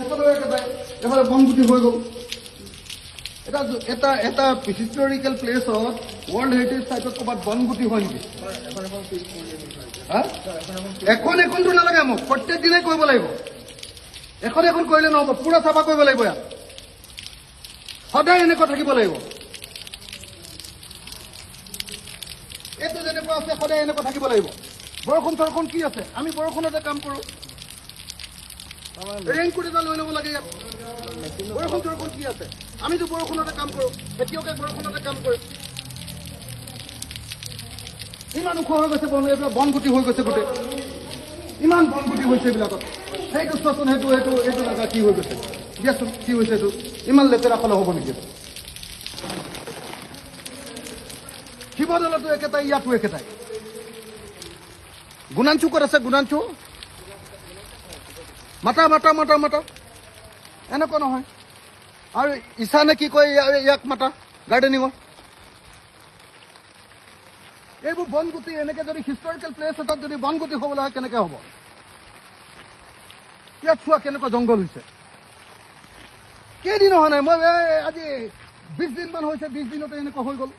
এফালেও একেটাই, এফালে বনগুটি হৈ গ'ল। এটা হিষ্টৰিকেল প্লেচত ৱৰ্ল্ড হেৰিটেজ চাইটত ক'ৰবাত বনগুটি হয় নেকি? এখন এখনটো নালাগে মোক, প্ৰত্যেক দিনাই কৰিব লাগিব। এখন এখন কৰিলে নহ'ব, পুৰা চাফা কৰিব লাগিব ইয়াত। সদায় এনেকুৱা থাকিব লাগিব। এইটো যেনেকুৱা আছে সদায় এনেকুৱা থাকিব লাগিব। বৰষুণ চৰষুণ কি আছে, আমি বৰষুণতে কাম কৰোঁ। ৰেইনকোট এটা লৈ ল'ব লাগে ইয়াত। বৰষুণ চৰষুণ কি আছে, আমিতো বৰষুণতে কাম কৰোঁ, খেতিয়কে বৰষুণতে কাম কৰে। ইমান ওখ হৈ গৈছে এইবিলাক, বনগুটি হৈ গৈছে গোটেই, ইমান বনগুটি হৈছে এইবিলাকত। সেইটো চোৱাচোন, এইটো জেগা কি হৈ গৈছে দিয়াচোন, কি হৈছে এইটো? ইমান লেতেৰা ফালে হ'ব নেকি? শিৱদৌলতো একেটাই, ইয়াতো একেটাই। গুণাঞ্চু ক'ত আছে? গুণাঞ্চু মাতা মাতা মাতা মাতা, এনেকুৱা নহয়। আৰু ঈশানে কি কয় ইয়াক মাতা গাৰ্ডেনিঙত। এইবোৰ বনগুটি এনেকে যদি হিষ্টৰিকেল প্লেচ এটাত যদি বনগুটি হ'বলৈ হয় কেনেকে হ'ব? ইয়াত চোৱা কেনেকুৱা জংঘল হৈছে। কেইদিন অহা নাই, মই আজি 20 দিনমান হৈছে, 20 দিনতে এনেকুৱা হৈ গ'ল।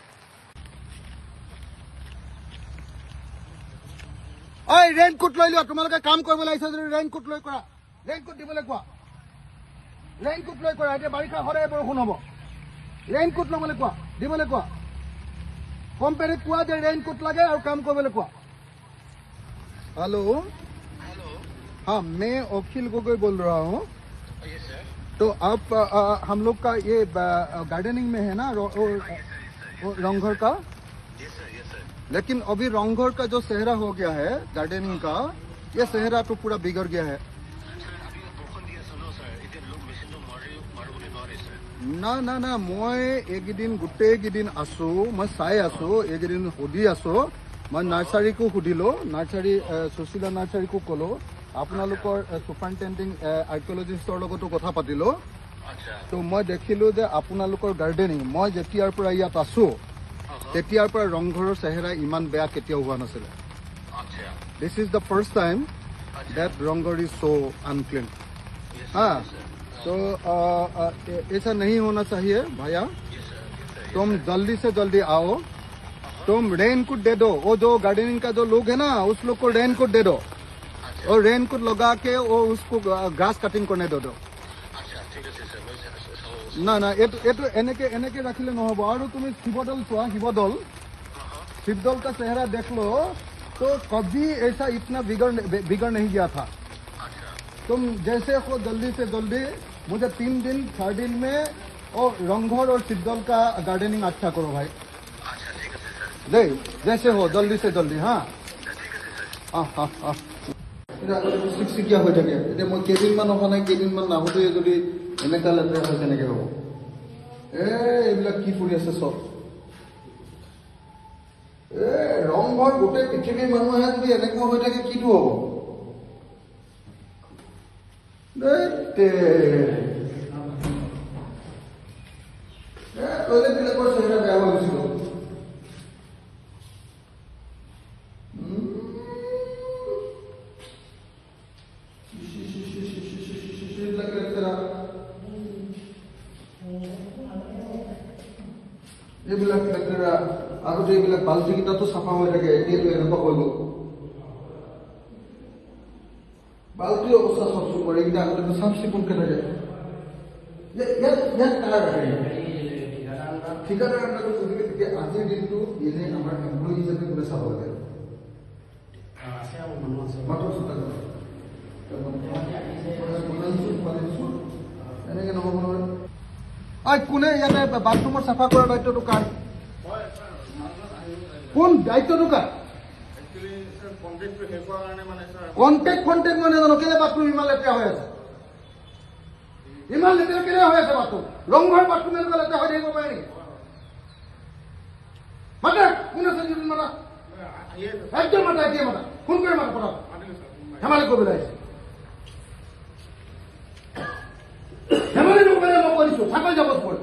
ঐ ৰেইনকোট লৈ লোৱা, তোমালোকে কাম কৰিব লাগিছে যদি ৰেইনকোট লৈ কৰা, ৰেইনকোট দিবলৈ কোৱা, ৰেইনকোট লৈ কৰা। এতিয়া বাৰিষা সদায় বৰষুণ হ'ব, ৰেইনকোট ল'বলৈ কোৱা, দিবলৈ কোৱা। কোম্পানীক কোৱা যে ৰেইনকোট লাগে আৰু কাম কৰিবলৈ কোৱা। हेलो, हाँ मैं अखिल गोगोई बोल रहा हूँ। तो आप हम लोग का ये गार्डनिंग में है ना रंगघर का। लेकिन अभी रंगघर का जो सेहरा हो गया है गार्डनिंग का, ये सेहरा तो पूरा बिगड़ गया है। না না না, মই এইকেইদিন গোটেইকেইদিন আছো, মই চাই আছো, এইকেইদিন সুধি আছো। মই নাৰ্চাৰীকো সুধিলো, নাৰ্চাৰী সুশীলা নাৰ্চাৰীকো ক'লো, আপোনালোকৰ ছুপাৰিনটেণ্ডিং আৰ্কিঅলজিষ্টৰ লগতো কথা পাতিলো। তো মই দেখিলো যে আপোনালোকৰ গাৰ্ডেনিং, মই যেতিয়াৰ পৰা ইয়াত আছো তেতিয়াৰ পৰা ৰংঘৰৰ চেহেৰা ইমান বেয়া কেতিয়াও হোৱা নাছিলে। This is the first time that Rangghar is so unclean. हाँ, तो ऐसा नहीं होना चाहिए भैया। तुम जल्दी से जल्दी आओ, तुम रेनकोट दे दो। वो जो गार्डनिंग का जो लोग है ना, उस लोग को रेनकोट दे दो, और रेनकोट लगा के वो उसको ग्रास कटिंग करने दो। না না, এইটো এনেকে রাখিলে নহব। আৰু তুমি শিৱদৌল চোৱা, शिवदौल का चेहरा देख लो तो कभी ऐसा इतना बिगड़ नहीं गया था। तुम जैसे हो जल्दी से जल्दी मुझे 3 दिन 4 दिन में और रंगघर और शिवदौल का गार्डनिंग अच्छा करो भाई। दे जैसे हो जल्दी से जल्दी। हाँ हाँ हाँ हाँ, চিকচিকীয়া হৈ থাকে। এতিয়া মই কেইদিনমান অহা নাই, কেইদিনমান নাহোঁতে যদি এনেকুৱা লেতেৰা হয় কেনেকৈ হ'ব? এইবিলাক কি কৰি আছে চব? ৰংঘৰ গোটেই পৃথিৱীৰ মানুহে যদি এনেকুৱা হৈ থাকে কিটো হ'ব? টয়লেটবিলাকৰ চেহেৰা বেয়া হৈ গৈছিল। এইবিলাক লেতেৰা। আগতে এইবিলাক বাল্টিকেইটাতো চাফা হৈ থাকে, এতিয়াতো এনেকুৱা হৈ গ'ল। বাল্টিৰ অৱস্থা চাওকচোন, এইকেইটা আগতে চাফ চিকুণকে থাকে। ইয়াত কাৰ ঠিকাদাৰ আপোনালোকে গতিকে তেতিয়া আজিৰ দিনটো এনে আমাৰ এমপ্লয়ী হিচাপে কোনে চাব লাগে? এনেকে নহ'ব নহয়। কোনে ইয়াতে বাথৰুমৰ চাফা কৰাৰ দায়িত্বটো কাৰ? কোন দায়িত্বটো কাৰ? কণ্টেক্ট মই নাজানো। কেলে বাথৰুম ইমান লেতেৰা হৈ আছে? ইমান লেতেৰা কেলে হৈ আছে বাথৰুম? ৰংঘৰ বাথৰুম এনেকুৱা লেতেৰা হৈ থাকিব পাৰে নেকি? মাতা, কোন আছে যদি মাতা, একদম মাতা, এতিয়া মাতা, ফোন কৰি মাতা, পঠাওক। ধেমালি কৰিবলৈ আহিছে। ধেমালি নকৰিলে মই কৰিছো, চাকৰি যাব পৰে।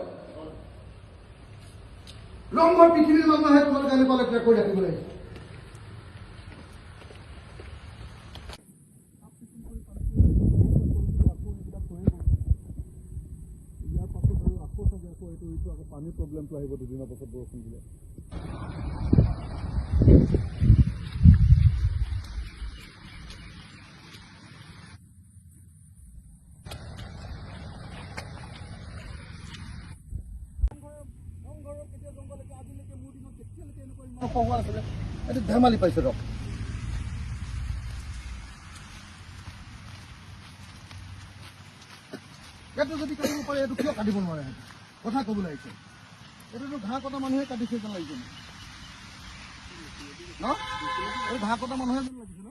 ৰংঘৰ পৃথিৱীৰ মানুহে তোমালোকে এনেকুৱা লেতেৰা কৰি ৰাখিব লাগিছে। পানীৰ প্ৰব্লেমটো আহিব দুদিনৰ পাছত বৰষুণ দিলে। এইটো ধেমালি পাইছে ৰক। এইটো যদি কাটিব পাৰে এইটো কিয় কাটিব নোৱাৰে? কথা ক'ব লাগিছে। এইটোতো ঘাঁহ কটা মানুহে কাটিছে যেন লাগিছে ন? এই ঘাঁহ কটা মানুহে যেন লাগিছে ন?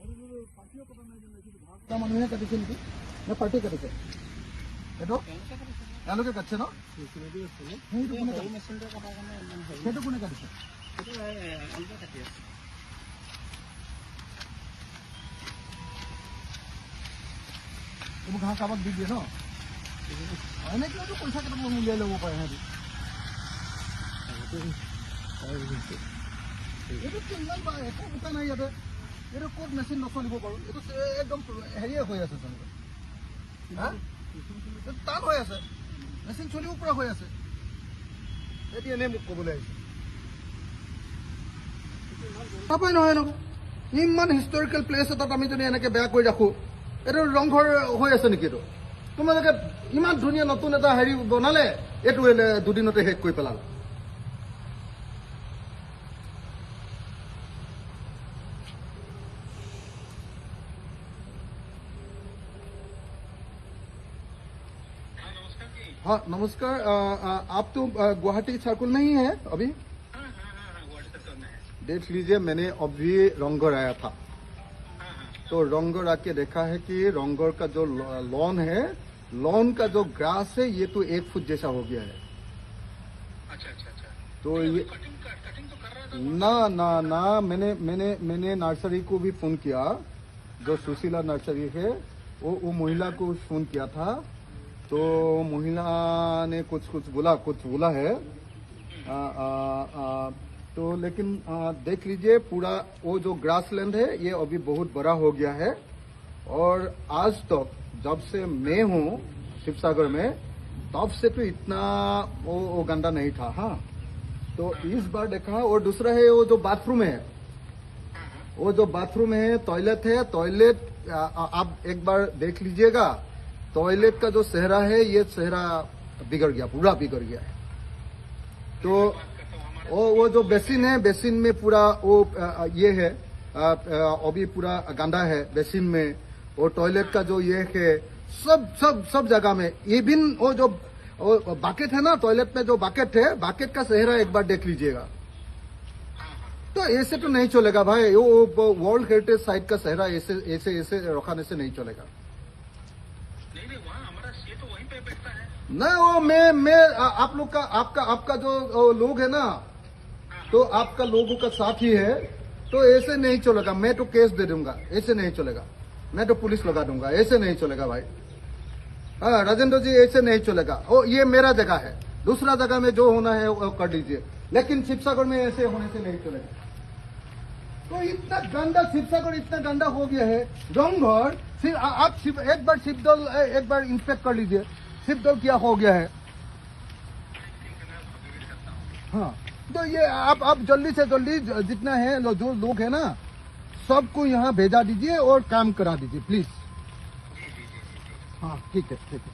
এইটোতো পাৰ্টিয়ে কটা নাই যেন লাগিছে। ঘাঁহ কটা মানুহে কাটিছে নেকি? নে পাৰ্টিয়ে কাটিছে? এইটো তেওঁলোকে কাটিছে ন? সেইটো কোনে কাটিছে? এইবোৰ ঘাঁহ কাৰোবাক দি দিয়ে ন? এনেকৈতো পইচা কেইটামান উলিয়াই ল'ব পাৰে সিহঁতি। এইটোতো ইমান একো বোকা নাই ইয়াতে। এইটো ক'ত মেচিন নচলিব বাৰু? এইটো একদম হেৰিয়ে হৈ আছে চোন, টান হৈ আছে। মেচিন চলিব পৰা হৈ আছে। এতিয়া এনেই মোক ক'বলৈ আহিছে নাপায় নহয় নহয়। ইমান হিষ্টৰিকেল প্লেচ এটাত আমি যদি এনেকৈ বেয়া কৰি ৰাখোঁ, এইটো ৰংঘৰ হৈ আছে নেকি? এইটো তোমালোকে ইমান ধুনীয়া নতুন এটা হেৰি বনালে, এইটো দুদিনতে শেষ কৰি পেলালে। हाँ नमस्कार। आप तो गुवाहाटी सर्कल में ही है अभी? देख लीजिए, मैंने अभी रंगघर आया था, तो रंगघर आके देखा है कि रंगघर का जो लॉन है, लॉन का जो ग्रास है ये तो 1 फुट जैसा हो गया है। अच्छा अच्छा अच्छा। तो ये कटिंग तो कर रहा था ना ना ना। मैंने नर्सरी को भी फोन किया, जो सुशीला नर्सरी है, वो महिला को फोन किया था। तो महिला ने कुछ बोला है। तो लेकिन देख लीजिए, पूरा वो जो ग्रास लैंड है ये अभी बहुत बड़ा हो गया है। और आज तक जब से मैं हूँ शिवसागर में, तब से तो इतना वो गंदा नहीं था। हाँ, तो इस बार देखा। और दूसरा है वो जो बाथरूम है, वो जो बाथरूम है, टॉयलेट है, टॉयलेट आप एक बार देख लीजिएगा। टॉयलेट का जो चेहरा है, ये चेहरा बिगड़ गया, पूरा बिगड़ गया है। तो वो जो बेसिन है, बेसिन में पूरा वो ये है, अभी पूरा गंदा है बेसिन में। और टॉयलेट का जो ये है, सब जगह में, इवन वो जो बकेट है ना, टॉयलेट में जो बकेट है, बकेट का चेहरा एक बार देख लीजिएगा। तो ऐसे तो नहीं चलेगा भाई। वो वर्ल्ड हेरिटेज साइट का चेहरा ऐसे रखाने से नहीं चलेगा। नहीं, वो मैं आप लोग का आपका जो लोग है ना, तो आपका लोगों का साथ ही है, तो ऐसे नहीं चलेगा। मैं तो केस दे दूंगा, ऐसे नहीं चलेगा। मैं तो पुलिस लगा दूंगा, ऐसे नहीं चलेगा भाई। हाँ राजेंद्र जी, ऐसे नहीं चलेगा। वो ये मेरा जगह है, दूसरा जगह में जो होना है वो कर लीजिए, लेकिन शिवसागर में ऐसे होने से नहीं चलेगा। तो इतना गंदा शिवसागर इतना गंदा हो गया है। रंगघर आप एक बार शिवदल एक बार इंस्पेक्ट कर लीजिए, शिवदल क्या हो गया है। हाँ, तो ये आप जल्दी से जल्दी जितना है जो लोग है ना, सबको यहाँ भेजा दीजिए और काम करा दीजिए प्लीज। हाँ ठीक है ठीक है।